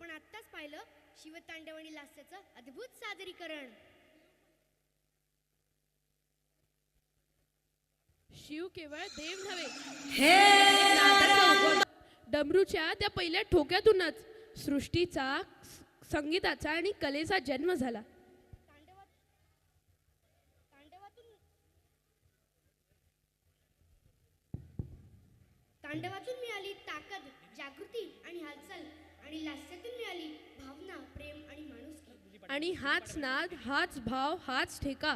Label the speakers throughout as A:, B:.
A: आपण आत्ताच पाहिलं शिवतांडव आणि लास्याचं अद्भुत सादरीकरण.
B: शिव केवळ देव नव्हे, नादाचा उगम डमरूच्या त्या पहिल्या ठोक्यातूनच सृष्टीचा, संगीताचा आणि कलेचा जन्म झाला.
A: तांडवातून मिळाली ताकद, जागृती आणि हालचाल, आणि लास्यातून मिळाली भावना, प्रेम आणि माणुसकी.
B: आणि हाच नाद, हाच भाव, हाच ठेका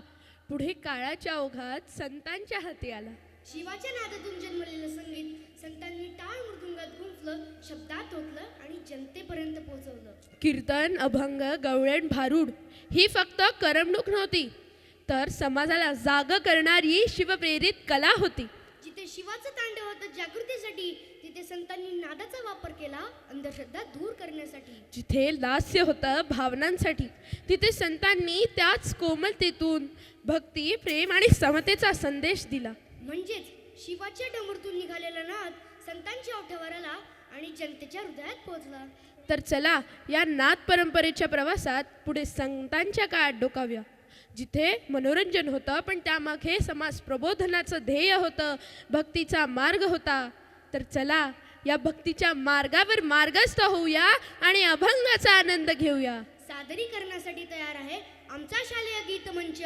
B: पुढे काळाच्या ओघात संतांच्या हाती आला.
A: शिवाच्या नादातून जन्मलेलं संगीत संतांनी टाळ मृदुंगात गुंफलं, शब्दात ओतलं आणि जनतेपर्यंत पोहोचवलं.
B: कीर्तन, अभंग, गवळण, भारूड ही फक्त करमणूक नव्हती, तर समाजाला जाग करणारी शिवप्रेरित कला होती.
A: जिथे शिवाचं तांडव होतं जागृतीसाठी, तिथे संतांनी नादाचा वापर केला अंधश्रद्धा दूर करण्यासाठी.
B: जिथे लास्य होतं भावनांसाठी, तिथे संतांनी त्याच कोमलतेतून भक्ती, प्रेम आणि समतेचा संदेश दिला.
A: म्हणजेच शिवाच्या डमरूतून निघालेला नाद संतांच्या ओठावर आला आणि जनतेच्या हृदयात पोहोचला.
B: तर चला या नाद परंपरेच्या प्रवासात पुढे संतांच्या काळात डोकावूया, जिथे मनोरंजन होतं पण त्यामागे समाज प्रबोधनाचं ध्येय होतं, भक्तीचा मार्ग होता. तर चला या भक्तीच्या मार्गावर मार्गस्थ होऊया आणि अभंगाचा आनंद घेऊया.
A: सादरीकरणासाठी तयार आहे आमचा शालेय गीत मंच.